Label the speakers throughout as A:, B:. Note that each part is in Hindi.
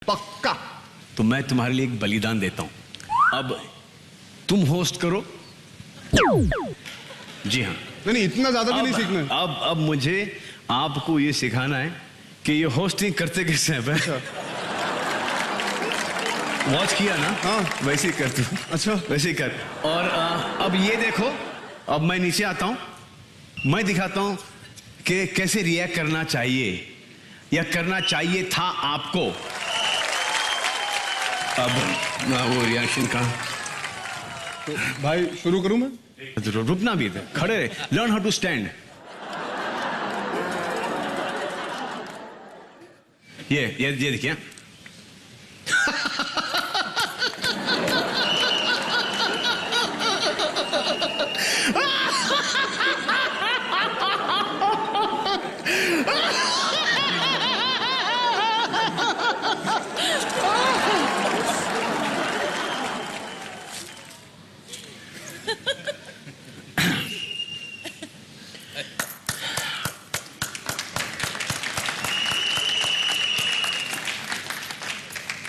A: पक्का।
B: तो मैं तुम्हारे लिए एक बलिदान देता हूं। अब तुम होस्ट करो। जी हाँ।
A: नहीं, इतना ज्यादा भी नहीं सीखना है।
B: अब मुझे आपको ये सिखाना है कि ये होस्टिंग करते कैसे हैं।
A: अच्छा।
B: वॉच किया ना?
A: हाँ,
B: वैसे ही करते।
A: अच्छा,
B: वैसे ही कर। और अब ये देखो, अब मैं नीचे आता हूं, मैं दिखाता हूं कि कैसे रिएक्ट करना चाहिए या करना चाहिए था आपको। अब वो रिएक्शन का
A: तो भाई शुरू करूं मैं?
B: रुकना भी था, खड़े रहे। Learn how to stand. ये देखिए।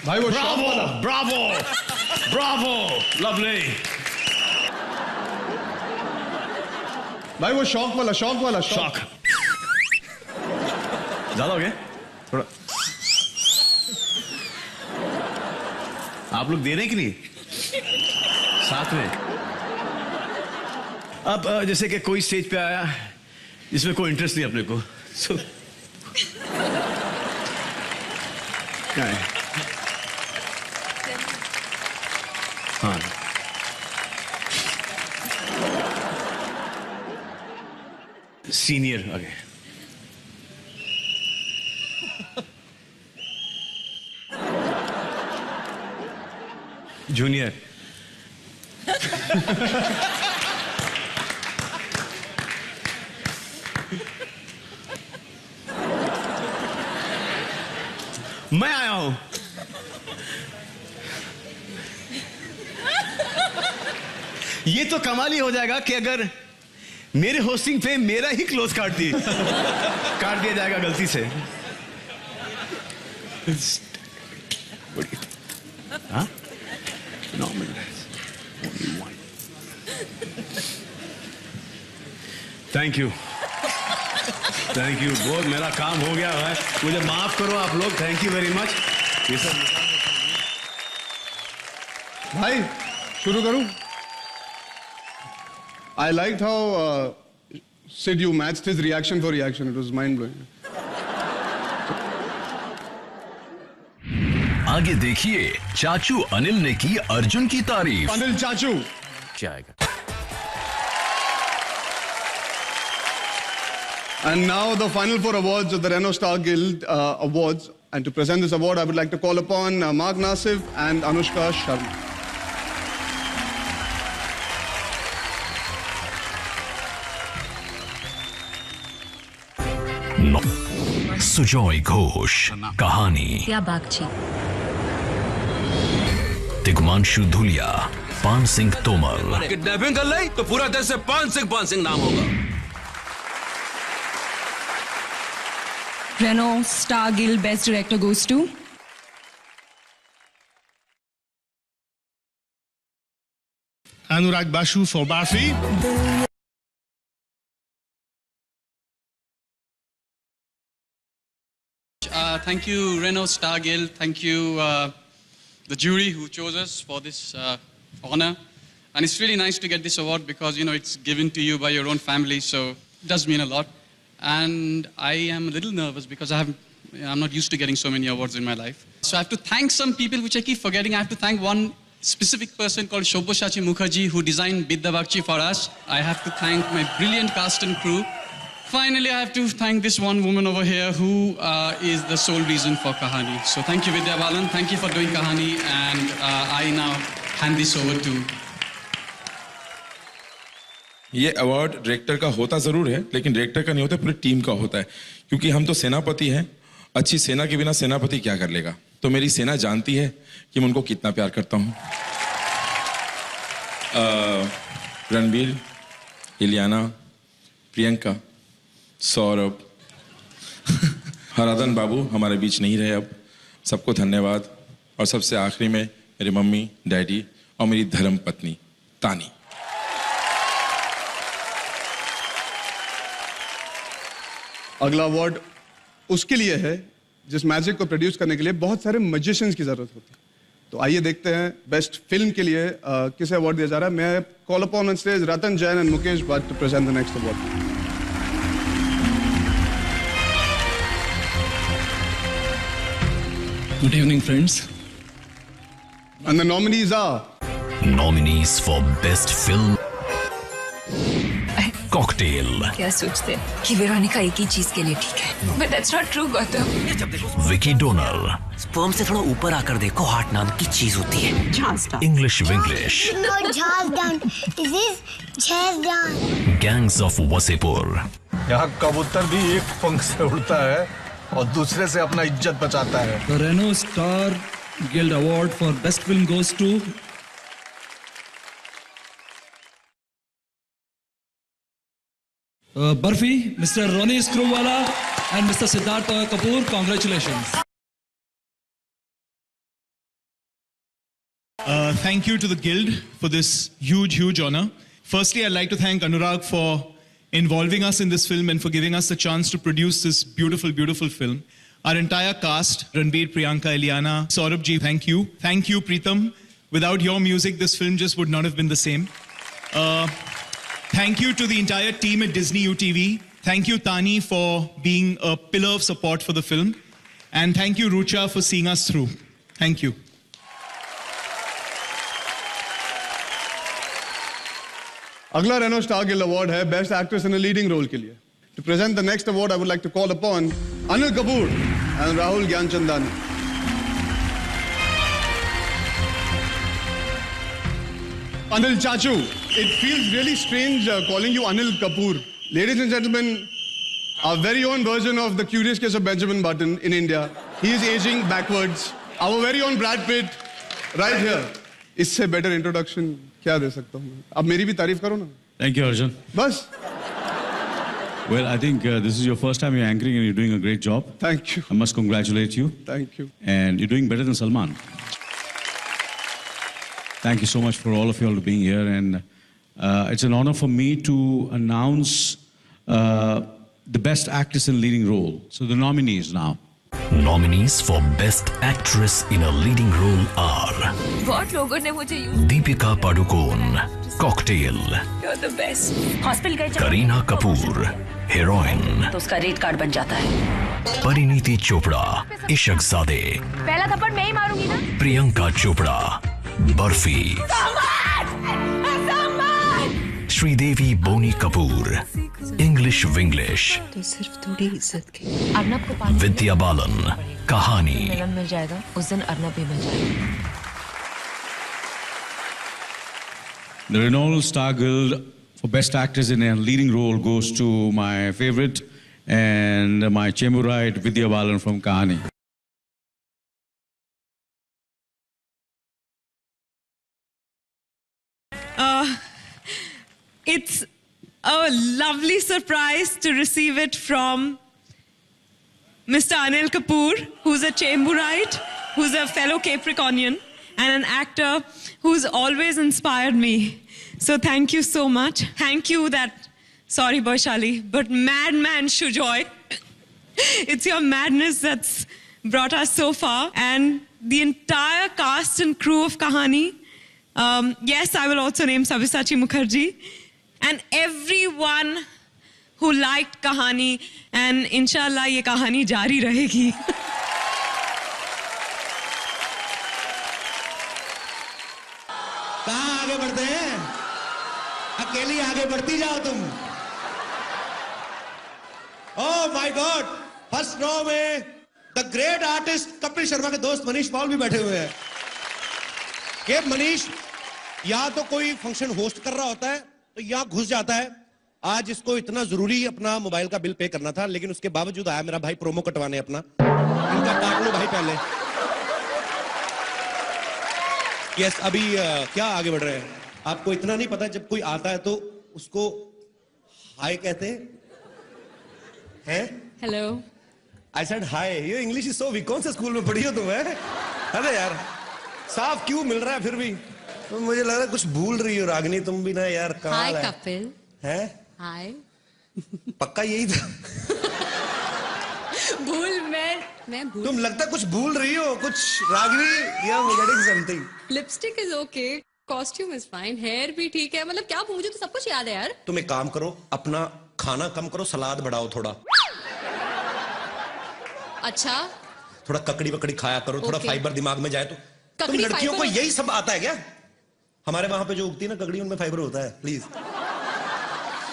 A: भाई वो शॉक वाला।
B: Bravo, bravo, lovely.
A: भाई वो शॉक वाला, शॉक वाला,
B: शॉक। ज्यादा हो गया थोड़ा। आप लोग दे रहे हैं कि नहीं साथ में? अब जैसे कि कोई स्टेज पे आया जिसमें कोई इंटरेस्ट नहीं अपने को, क्या है? हाँ, सीनियर आगे। जूनियर। मैं आया हूं। ये तो कमाल ही हो जाएगा कि अगर मेरे होस्टिंग पे मेरा ही क्लोज काट दिया जाएगा गलती से। हाँ? Thank you, thank you. बहुत मेरा काम हो गया है, मुझे माफ करो आप लोग। Thank you very much. ये सब
A: भाई शुरू करूं? I liked how Sid, you matched his reaction for reaction. It was mind blowing.
C: आगे देखिए चाचू अनिल ने की अर्जुन की तारीफ।
A: अनिल चाचू
C: जाएगा।
A: And now the final four awards of the Renault Star Guild Awards. And to present this award, I would like to call upon Mark Nasif and Anushka Sharma.
C: Sujoy Ghosh कहानी,
D: क्या बागची,
C: तिग्मांशु धुलिया, पान सिंह तोमर।
E: किडनैपिंग कर ली तो पूरा देश से पान सिंह नाम होगा।
D: Renault Star Guild Best Director goes to
F: Anurag Basu for Barfi.
G: Thank you, Renault Star Guild. Thank you, the jury who chose us for this honor. And it's really nice to get this award because, you know, it's given to you by your own family, so it does mean a lot. And I am a little nervous because I'm not used to getting so many awards in my life. So I have to thank some people, which I keep forgetting. I have to thank one specific person called Shobhoshachi Mukherjee, who designed Bidda Bakshi for us. I have to thank my brilliant cast and crew. Finally, I have to thank this one woman over here who is the sole reason for Kahani. So thank you, Vidya Balan. Thank you for doing Kahani. And I now hand this over to...
H: ये अवार्ड डायरेक्टर का होता जरूर है, लेकिन डायरेक्टर का नहीं होता, पूरी टीम का होता है। क्योंकि हम तो सेनापति हैं, अच्छी सेना के बिना सेनापति क्या कर लेगा। तो मेरी सेना जानती है कि मैं उनको कितना प्यार करता हूँ। रणबीर, इलियाना, प्रियंका, सौरभ, हराधन बाबू हमारे बीच नहीं रहे अब, सबको धन्यवाद। और सबसे आखिरी में मेरे मम्मी, डैडी और मेरी धर्म पत्नी तानी।
A: अगला अवार्ड उसके लिए है जिस मैजिक को प्रोड्यूस करने के लिए बहुत सारे मैजिशियंस की जरूरत होती है। तो आइए देखते हैं बेस्ट फिल्म के लिए किसे अवार्ड दिया जा रहा है। मैं call upon on stage Ratan Jain and Mukesh Bhatt to present the next award.
F: Good evening, friends.
A: And the nominees are
C: Nominees for Best Film: Cocktail,
D: क्या सोचते हैं कि वेरोनिका एक ही चीज के लिए ठीक है, but that's not true, Gautam.
C: Vicky Donor,
I: sperm से थोड़ा ऊपर आकर देखो, हार्ट नाम की चीज होती है।
C: English Winglish,
J: No, jazz down. This is jazz down.
C: Gangs of Wasseypur,
K: यहाँ कबूतर भी एक पंख से उड़ता है और दूसरे से अपना इज्जत बचाता है।
F: The Renault Star Guild Award for Best Film goes to Barfi, Mr. Ronnie Screwwala and Mr. Siddharth Kapoor. Congratulations.
L: Thank you to the Guild for this huge honor. Firstly, I'd like to thank Anurag for involving us in this film and for giving us the chance to produce this beautiful film. Our entire cast, Ranveer, Priyanka, Eliana, Saurabh ji, thank you. Thank you, Preetham. Without your music, this film just would not have been the same. Thank you to the entire team at Disney UTV. Thank you, Tani, for being a pillar of support for the film. And thank you, Rucha, for seeing us through. Thank you.
A: अगला रेनो स्टार गिल्ड अवार्ड है best actress in a leading role के लिए। To present the next award I would like to call upon Anil Kapoor and Rahul Gyanchandani. Anil Chachu, it feels really strange calling you Anil Kapoor. Ladies and gentlemen, our very own version of The Curious Case of Benjamin Button in India. He is aging backwards. Our very own Brad Pitt, right here. इससे better introduction क्या दे सकता हूँ? अब मेरी भी तारीफ करो ना।
M: Thank you, Arjun.
A: बस।
M: Well, I think this is your first time you're anchoring and you're doing a great job.
A: Thank you.
M: I must congratulate you.
A: Thank you.
M: And you're doing better than Salman. Thank you so much for all of you all being here, and it's an honor for me to announce the best actress in leading role. So the nominees now.
C: Nominees for Best Actress in a Leading Role are
D: बहुत लोगों ने मुझे
C: Deepika Padukone, Cocktail,
D: You're the best. Hospital गए
C: Kareena Kapoor, Heroine,
D: तो उसका रेट कार्ड बन जाता है।
C: Pariniti Chopra, Ishaqzade,
D: पहला थप्पड़ मैं ही मारूंगी ना।
C: Priyanka Chopra, Barfi, Sridevi Boni Kapoor, English Winglish,
D: तो सिर्फ थोड़ी इज्जत की। अर्नब को
C: Vidya Balan, Kahani,
D: मिलन मिल जाएगा, उस दिन अर्नब भी मिल जाएगा।
M: The Renault Star Guild for Best Actress in a Leading Role goes to my favorite and my Chemurite Vidya Balan from Kahani.
N: It's a lovely surprise to receive it from Mr. Anil Kapoor, who's a Chamberite, who's a fellow Capricornian, and an actor who's always inspired me. So thank you so much. Thank you that, sorry Boishali, but madman Shujoy. It's your madness that's brought us so far. And the entire cast and crew of Kahani. Yes, I will also name Sabyasachi Mukherjee. And everyone who liked Kahani, and inshallah ये कहानी जारी रहेगी।
O: कहाँ आगे बढ़ते हैं? अकेली आगे बढ़ती जाओ तुम। Oh my God, first row में the great artist Kapil Sharma के दोस्त मनीष पॉल भी बैठे हुए हैं। ये मनीष या तो कोई फंक्शन होस्ट कर रहा होता है तो यहाँ घुस जाता है। आज इसको इतना जरूरी अपना मोबाइल का बिल पे करना था, लेकिन उसके बावजूद आया मेरा भाई प्रोमो कटवाने अपना। इनका काट लो भाई पहले। यस, अभी क्या आगे बढ़ रहे हैं? आपको इतना नहीं पता, जब कोई आता है तो उसको हाय कहते हैं?
N: Hello.
O: I said hi, your English is so weak. कौन से स्कूल में पढ़ी हो तुम? अरे यार साफ क्यों मिल रहा है फिर भी? तो मुझे लग रहा है कुछ भूल रही हो रागनी तुम भी ना यार।
P: हाय कपिल।
O: है
P: हाय।
O: पक्का यही था?
P: भूल मैं भूल।
O: तुम लगता कुछ भूल रही हो कुछ रागनी, या getting something.
P: Lipstick is okay, costume is fine, hair भी ठीक है, मतलब क्या मुझे तो सब कुछ याद है यार।
O: तुम एक काम करो, अपना खाना कम करो, सलाद बढ़ाओ थोड़ा।
P: अच्छा,
O: थोड़ा ककड़ी वकड़ी खाया करो, थोड़ा फाइबर दिमाग में जाए तो। तुम
P: ककड़ी
O: लड़कियों को
P: फाइबर?
O: यही सब आता है क्या? हमारे वहां पे जो उगती है ना ककड़ी, उनमें फाइबर होता है। प्लीज।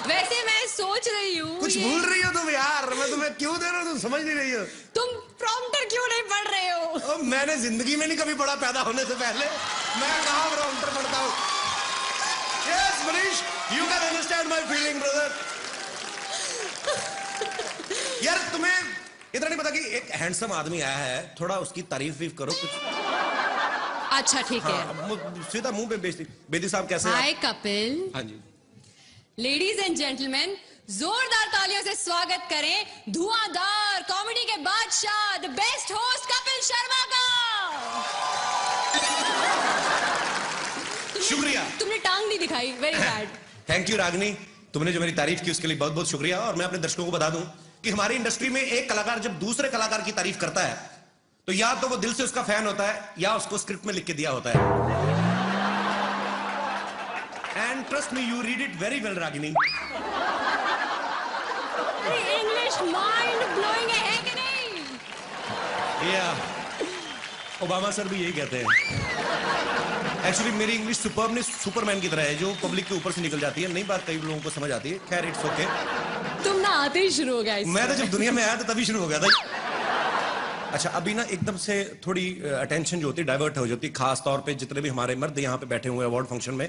P: वैसे मैं सोच रही हूँ
O: कुछ भूल रही हो तुम यार, मैं तुम्हें क्यों दे रहा हूँ, तुम समझ नहीं रही हो।
P: तुम प्रॉम्प्टर क्यों नहीं पढ़ रहे हो?
O: मैंने जिंदगी में नहीं कभी पढ़ा पैदा होने से पहले। मैं कहाँ प्रॉम्प्टर पढ़ता हूँ। Yes, Manish, you can understand my feeling, brother. यार तुम्हें इतना नहीं पता कि एक हैंडसम आदमी आया है, थोड़ा उसकी तारीफ वीफ करो कुछ।
P: अच्छा ठीक है।
O: सीधा मुंह पे बेइज्जती। बेदी साहब कैसे हैं?
P: हाय कपिल।
O: हाँ जी।
P: लेडीज एंड जेंटलमैन, जोरदार तालियों से स्वागत करें धुआंधार कॉमेडी के बादशाह, the best host Kapil Sharma का।
O: शुक्रिया।
P: तुमने टांग नहीं दिखाई, वेरी बैड।
O: थैंक यू रागनी, तुमने जो मेरी तारीफ की उसके लिए बहुत बहुत शुक्रिया। और मैं अपने दर्शकों को बता दूं कि हमारी इंडस्ट्री में एक कलाकार जब दूसरे कलाकार की तारीफ करता है तो या तो वो दिल से उसका फैन होता है या उसको स्क्रिप्ट में लिख के दिया होता है। And trust me, you read it very well Ragini.
P: English mind blowing है कि नहीं?
O: या ओबामा सर भी यही कहते हैं। एक्चुअली मेरी इंग्लिश सुपर्ब नहीं, सुपरमैन की तरह है जो पब्लिक के ऊपर से निकल जाती है। नई बात कई लोगों को समझ आती है। खैर इट्स ओके।
P: तुम ना आते ही शुरू हो गया इससे।
O: मैं तो जब दुनिया में आया तो तभी शुरू हो गया था। अच्छा अभी ना एकदम से थोड़ी अटेंशन जो होती है डाइवर्ट हो जाती है, खास तौर पे जितने भी हमारे मर्द यहाँ पे बैठे हुए अवार्ड फंक्शन में।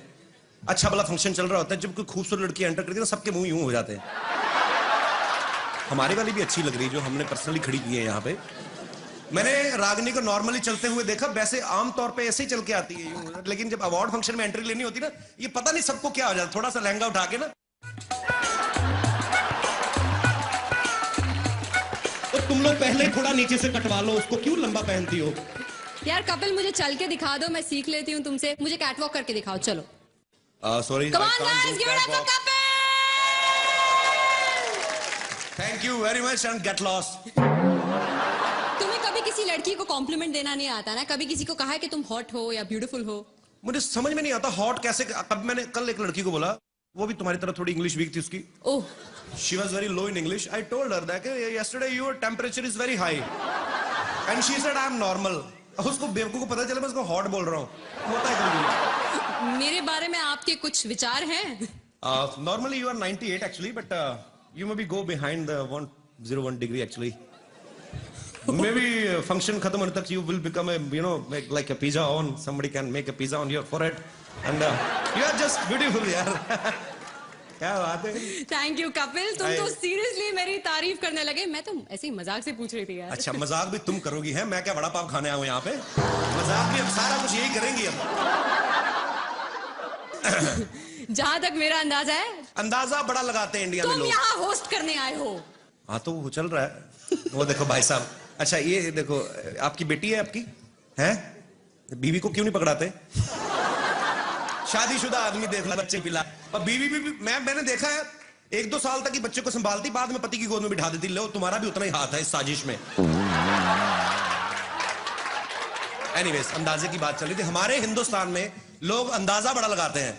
O: अच्छा भला फंक्शन चल रहा होता है, जब कोई खूबसूरत लड़की एंटर करती है ना सबके मुंह यूं हो जाते हैं। हमारी वाली भी अच्छी लग रही है जो हमने पर्सनली खड़ी की है यहाँ पे। मैंने रागनी को नॉर्मली चलते हुए देखा, वैसे आमतौर पे ऐसे ही चल के आती है यूं, लेकिन जब अवार्ड फंक्शन में एंट्री लेनी होती ना, ये पता नहीं सबको क्या हो जाता, थोड़ा सा लहंगा उठा के ना तो तुम लोग पहले थोड़ा नीचे से कटवा लो उसको, क्यों लंबा पहनती हो?
P: यार कपिल मुझे चल के दिखा दो, मैं सीख लेती हूँ तुमसे। मुझे कैटवॉक करके दिखाओ, चलो।
O: Sorry,
P: Come on guys, give it up for Kapil!
O: Thank you very much and get lost.
P: तुम्हें कभी किसी लड़की को कॉम्प्लीमेंट देना नहीं आता ना? कभी किसी को कहा है कि तुम हॉट हो या ब्यूटीफुल हो?
O: मुझे समझ में नहीं आता हॉट कैसे। कब मैंने कल एक लड़की को बोला, वो भी तुम्हारी तरह थोड़ी इंग्लिश वीक थी उसकी।
P: ओह,
O: she was very low in English. I told her that yesterday your temperature is very high, and she said I am normal. उसको बेवकूफ को पता चला मैं उसको हॉट बोल रहा हूँ। होता है कभी।
P: मेरे बारे में आपके कुछ विचार हैं?
O: Normally you are 98 actually, but you maybe go behind the 101 degree actually. Maybe function खत्म होने तक you will become a like a pizza on. Somebody can make a pizza on your forehead, and you are just beautiful यार। क्या बात है।
P: थैंक यू कपिल, तुम तो सीरियसली मेरी तारीफ करने लगे। मैं तो ऐसे ही मजाक से पूछ रही थी यार।
O: अच्छा मजाक भी तुम करोगी है? मैं क्या बड़ा पाव खाने आया हूँ यहाँ पे? मजाक भी हम सारा कुछ यही करेंगी हम।
P: जहाँ तक मेरा अंदाजा है,
O: अंदाजा बड़ा लगाते हैं इंडिया में
P: तुम
O: लोग।
P: यहाँ होस्ट करने आए हो।
O: हाँ तो वो चल रहा है। वो देखो भाई साहब, अच्छा ये देखो आपकी बेटी है, आपकी है बीवी को क्यों नहीं पकड़ाते? शादीशुदा आदमी देख ला, बच्चे पिला, और बीवी भी मैंने देखा है 1-2 साल तक ही बच्चे को संभालती, बाद में पति की गोद में बिठा देती। लो तुम्हारा भी उतना ही हाथ है इस साजिश में। एनीवेज, अंदाजे की बात चल रही थी। हमारे हिंदुस्तान में लोग अंदाजा बड़ा लगाते हैं।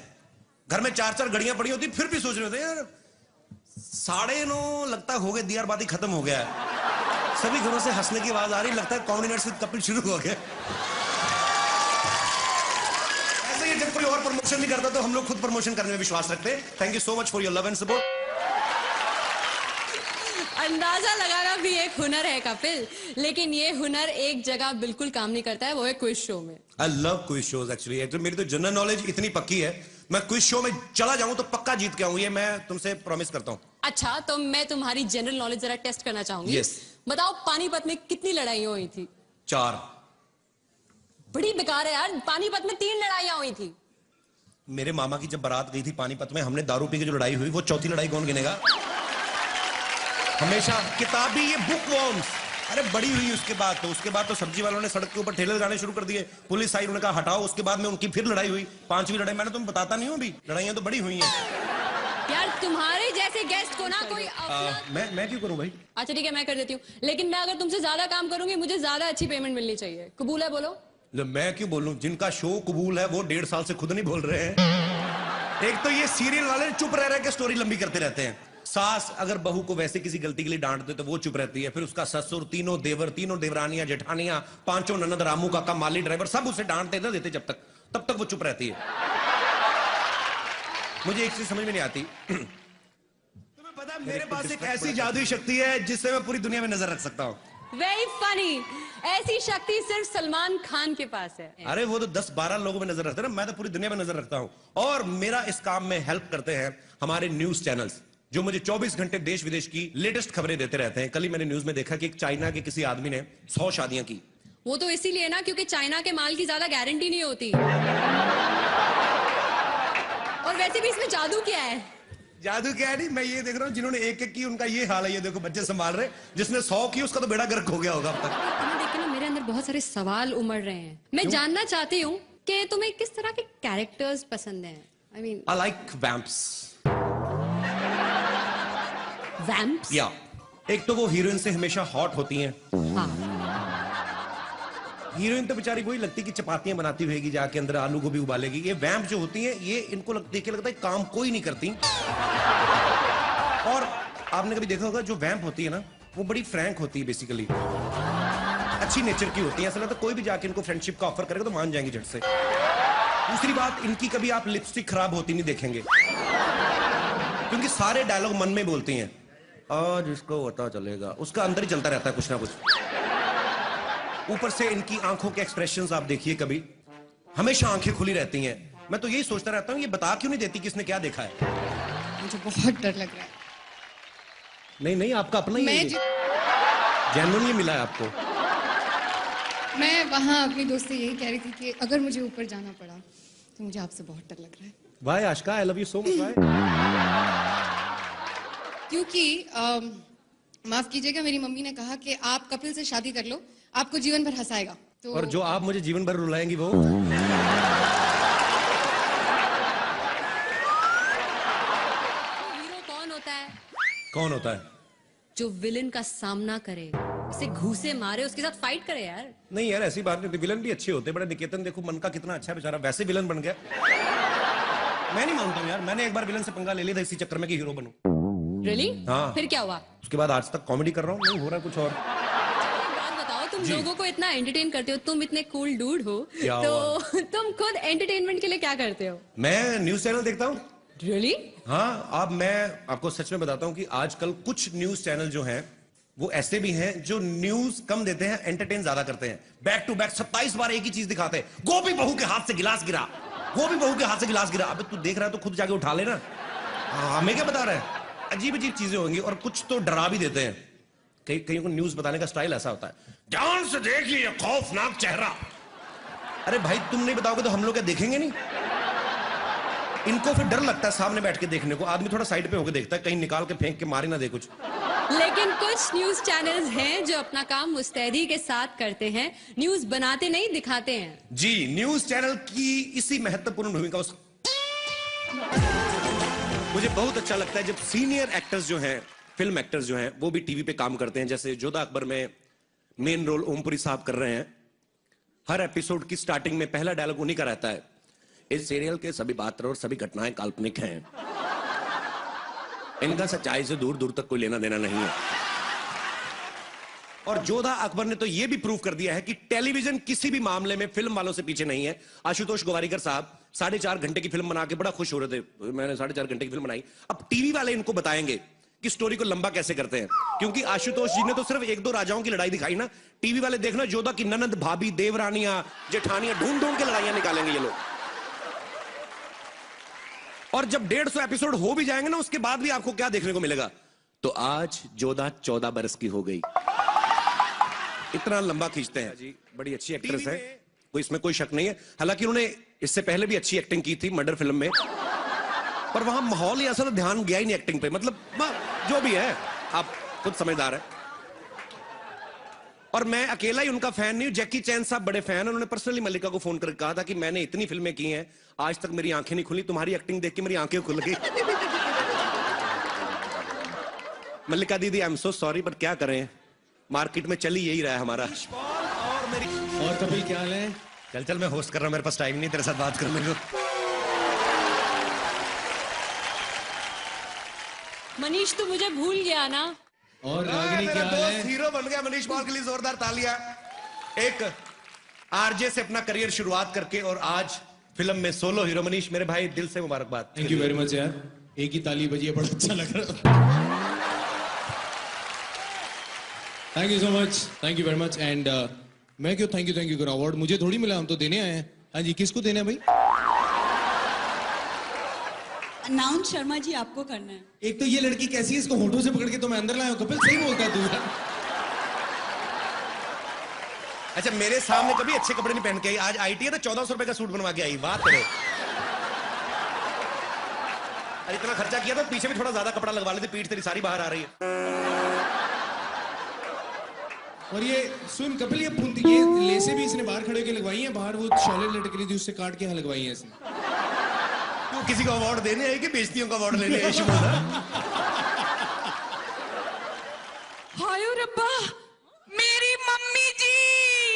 O: घर में 4-4 घड़ियां पड़ी होती, फिर भी सोच रहे होते यार 9:30 लगता हो गए, दियार बाती खत्म हो गया है। सभी घरों से हंसने की आवाज आ रही, लगता है कॉमेडी नाइट विद कपिल शुरू हो गया। ऐसे ही जब कोई और प्रमोशन नहीं करता तो हम लोग खुद प्रमोशन करने में विश्वास रखते हैं। Thank you so much for your love and support.
P: अंदाजा लगाना भी एक हुनर है कपिल, लेकिन ये हुनर एक जगह बिल्कुल काम नहीं करता है, वो है क्विज शो में।
O: I love quiz shows actually. मेरी तो जनरल नॉलेज इतनी पक्की है, मैं क्विज शो में चला जाऊं तो पक्का जीत के आऊं, ये मैं तुमसे प्रॉमिस करता हूं।
P: अच्छा तो मैं तुम्हारी जनरल नॉलेज जरा टेस्ट करना चाहूंगी।
O: Yes.
P: बताओ पानीपत में कितनी लड़ाइयां हुई थी?
O: 4।
P: बड़ी बेकार है यार, पानीपत में 3 लड़ाइयां हुई थी।
O: मेरे मामा की जब बारात गई थी पानीपत में, हमने दारू पी के जो लड़ाई हुई, वो चौथी लड़ाई कौन गिनेगा? हमेशा किताबी ये बुक वॉर्म्स अरे बड़ी हुई उसके बाद तो सब्जी वालों ने सड़क के ऊपर ठेले लगाने शुरू कर दिए, पुलिस आई, उन्होंने कहा हटाओ, उसके बाद में उनकी फिर लड़ाई हुई, 5वीं लड़ाई। मैंने तुम्हें बताता नहीं हूँ अभी, लड़ाइयाँ तो बड़ी हुई हैं।
P: यार तुम्हारे जैसे गेस्ट को ना कोई
O: मैं क्यों करूँ भाई?
P: अच्छा ठीक है मैं कर देती हूँ, लेकिन मैं अगर तुमसे ज्यादा काम करूंगी मुझे ज्यादा अच्छी पेमेंट मिलनी चाहिए। कबूल है? बोलो।
O: मैं क्यों बोलूं? जिनका शो कबूल है वो 1.5 साल से खुद नहीं बोल रहे हैं। एक तो ये सीरियल वाले चुप रह के स्टोरी लंबी करते रहते हैं। सास अगर बहू को वैसे किसी गलती के लिए डांट दे तो वो चुप रहती है, फिर उसका ससुर, तीनों देवर, तीनों देवरानियां, जेठानियां, 5 ननद, रामू काका, माली ड्राइवर, सब उसे डांटते ना देते तब तक वो चुप रहती है। मुझे एक चीज समझ में नहीं आती, तुम्हें पता है मेरे पास एक ऐसी जादुई शक्ति है जिससे मैं पूरी दुनिया में नजर रख सकता हूँ।
P: Very funny. ऐसी शक्ति सिर्फ सलमान खान के पास है।
O: अरे वो तो 10-12 लोगों में नजर रखते हैं ना, मैं तो पूरी दुनिया में नजर रखता हूं। और मेरा इस काम में हेल्प करते हैं हमारे न्यूज चैनल्स, जो मुझे 24 घंटे देश विदेश की लेटेस्ट खबरें देते रहते हैं। कल ही मैंने न्यूज में देखा कि एक चाइना के किसी आदमी ने 100 शादियां की।
P: वो तो इसीलिए ना क्योंकि चाइना के माल की ज्यादा गारंटी नहीं होती। और वैसे भी इसमें जादू क्या है?
O: जादू क्या है? नहीं, मैं ये देख रहा हूँ जिन्होंने एक की उनका ये हाल है। ये देखो बच्चे संभाल रहे, जिसने 100 की उसका तो बेड़ा गर्क हो गया होगा अब तक।
P: तुम्हें देख के ना मेरे अंदर बहुत सारे सवाल उमड़ रहे हैं। मैं जानना चाहती हूँ कि तुम्हें किस तरह के कैरेक्टर्स पसंद हैं? I mean,
O: I like vamps.
P: Vamps?
O: या एक तो वो हीरोइन से हमेशा हॉट होती हैं।
P: हाँ।
O: हीरोइन तो बेचारी वही लगती कि चपातियां बनाती होगी, जाके अंदर आलू गोभी उबालेगी। ये वैम्प जो होती हैं ये इनको देख के लगता है काम कोई नहीं करती। और आपने कभी देखा होगा जो वैम्प होती है ना वो बड़ी फ्रैंक होती है, बेसिकली अच्छी नेचर की होती है। ऐसा लगता है कोई भी जाके इनको फ्रेंडशिप का ऑफर करेगा तो मान जाएंगी झट से। दूसरी बात, इनकी कभी आप लिपस्टिक खराब होती नहीं देखेंगे, क्योंकि सारे डायलॉग मन में बोलती हैं। आज इसको पता चलेगा, उसका अंदर ही चलता रहता है कुछ ना कुछ। ऊपर से इनकी आंखों के एक्सप्रेशंस आप देखिए, कभी हमेशा आंखें खुली रहती हैं। मैं तो यही सोचता रहता हूँ ये बता क्यों नहीं देती किसने क्या देखा है।
Q: मुझे बहुत डर लग रहा है।
O: नहीं आपका अपना ही जेन्युइन ये मिला है आपको।
Q: मैं वहां अपनी दोस्त से यही कह रही थी कि अगर मुझे ऊपर जाना पड़ा तो मुझे आपसे बहुत डर लग रहा है।
O: Why Aashika, I love you so much. Why?
Q: क्योंकि माफ कीजिएगा, मेरी मम्मी ने कहा कि आप कपिल से शादी कर लो, आपको जीवन भर हंसाएगा। तो
O: और जो आप मुझे जीवन भर रुलाएंगी वो?
P: हीरो कौन होता है?
O: कौन होता है?
P: जो विलन का सामना करे, उसे घूसे मारे, उसके साथ फाइट करे यार।
O: नहीं यार ऐसी बात नहीं होती, विलन भी अच्छे होते। बड़े निकेतन देखो मन का कितना अच्छा बेचारा, वैसे विलन बन गया। मैं नहीं मानता हूँ यार, मैंने एक बार विलन से पंगा ले लिया था इसी चक्कर में कि हीरो बनूं।
P: Really?
O: हाँ।
P: फिर क्या हुआ?
O: उसके बाद आज तक कॉमेडी कर रहा हूँ, नहीं हो रहा कुछ और।
P: बात बताओ, तुम लोगों को इतना एंटरटेन करते हो, तुम इतने कूल डूड हो, तो तुम खुद एंटरटेनमेंट के लिए क्या करते हो?
O: मैं न्यूज चैनल देखता हूँ।
P: Really?
O: हाँ, अब मैं आपको सच में बताता हूँ कि आजकल कुछ न्यूज चैनल जो हैं वो ऐसे भी हैं जो न्यूज कम देते हैं, एंटरटेन ज्यादा करते हैं। बैक टू बैक 27 बार एक ही चीज दिखाते हैं। गोभी बहू के हाथ से गिलास गिरा, गोभी बहू के हाथ से गिलास गिरा। अबे तू देख रहा है तो खुद जाके उठा लेना। हमें क्या बता रहा है? अजीब अजीब चीजें होंगी और कुछ तो डरा भी देते हैं। कहीं को न्यूज बताने का स्टाइल ऐसा होता है, ध्यान से देखिए खौफनाक चेहरा। अरे भाई तुम नहीं बताओगे तो हम लोग क्या देखेंगे नहीं? इनको फिर डर लगता है सामने बैठ के देखने को। आदमी थोड़ा साइड पे होकर देखता है कहीं निकाल के फेंक के मारे ना दे कुछ।
P: लेकिन कुछ न्यूज चैनल्स हैं जो अपना काम मुस्तैदी के साथ करते हैं, न्यूज बनाते नहीं दिखाते हैं।
O: जी, न्यूज चैनल की इसी महत्वपूर्ण भूमिका मुझे बहुत अच्छा लगता है जब सीनियर एक्टर्स जो हैं, फिल्म एक्टर्स जो हैं, वो भी टीवी पे काम करते हैं। जैसे जोधा अकबर में मेन रोल ओमपुरी साहब कर रहे हैं। हर एपिसोड की स्टार्टिंग में पहला डायलॉग उन्हीं का रहता है, इस सीरियल के सभी पात्र और सभी घटनाएं काल्पनिक हैं, इनका सच्चाई से दूर दूर तक कोई लेना देना नहीं है। और जोधा अकबर ने तो यह भी प्रूव कर दिया है कि टेलीविजन किसी भी मामले में फिल्म वालों से पीछे नहीं है। आशुतोष गोवारिकर साहब 4.5 घंटे की फिल्म बना के बड़ा खुश हो रहे थे, मैंने 4.5 घंटे की फिल्म बनाई। अब टीवी वाले इनको बताएंगे कि स्टोरी को लंबा कैसे करते हैं, क्योंकि आशुतोष जी ने तो सिर्फ 1-2 राजाओं की लड़ाई दिखाई ना। टीवी वाले देखना जोधा की ननद, भाभी, देवरानियां, जेठानियां ढूंढ ढूंढ के लड़ाइयां निकालेंगे ये लोग। और जब 150 एपिसोड हो भी जाएंगे ना, उसके बाद भी आपको क्या देखने को मिलेगा? तो आज जोधा 14 बरस की हो गई। इतना लंबा खींचते हैं जी। बड़ी अच्छी एक्ट्रेस है, कोई इसमें कोई शक नहीं है। हालांकि उन्होंने इससे पहले भी अच्छी एक्टिंग की थी मर्डर फिल्म में, पर वहां माहौल ही ऐसा तो ध्यान गया ही नहीं एक्टिंग पे। मतलब जो भी है, आप खुद समझदार है। और मैं अकेला ही उनका फैन नहीं हूं, जैकी चैन साहब बड़े फैन हैं। उन्होंने पर्सनली मल्लिका को फोन करके कहा था कि मैंने इतनी फिल्में की हैं, आज तक मेरी आंखें नहीं खुली, तुम्हारी एक्टिंग देख के मेरी आंखें खुल गई। मल्लिका दीदी, I am so sorry, but क्या करें, मार्केट में चल ही यही रहा है हमारा।
R: और कपिल क्या हाल है?
O: चल चल, मैं होस्ट कर रहा हूं, मेरे पास टाइम नहीं तेरे साथ बात करने को।
P: मनीष तू मुझे भूल गया ना।
R: और रागिनी क्या हाल है?
O: हीरो बन गया मनीष पॉल के लिए जोरदार तालियां। एक आरजे से अपना करियर शुरुआत करके और आज फिल्म में सोलो हीरो। मनीष मेरे भाई, दिल से मुबारकबाद।
R: थैंक यू वेरी मच यार, एक ही ताली बजी है, बड़ा अच्छा लग रहा। Thank you so much, thank you very much. And मैं क्यों थैंक यू करूं, अवार्ड मुझे थोड़ी मिला, हम तो देने आए हैं। हाँ जी, किसको देना है भाई?
P: अनाउंस शर्मा जी आपको करना है।
R: एक तो ये लड़की कैसी है, इसको होठों से पकड़ के तो मैं अंदर लाया हूं। कपिल सही बोलता है तू यार।
O: अच्छा, मेरे सामने कभी अच्छे कपड़े नहीं पहन के आई, आज आईटी है तो 1400 रुपए का सूट बनवा के आई। बात करो, अरे इतना खर्चा किया तो पीछे भी थोड़ा ज्यादा कपड़ा लगवा लेते, पीठ तेरी सारी बाहर आ रही है।
R: और ये सुन कपिल, ये लेसे भी इसने बाहर खड़े होकर लगवाई हैं, बाहर वो शॉलेट लटक रही थी उससे काट के यहाँ लगवाई है इसने।
O: तू किसी को अवार्ड देने आई कि बेइज्जतियों का अवार्ड लेने आई?
P: हाय रब्बा,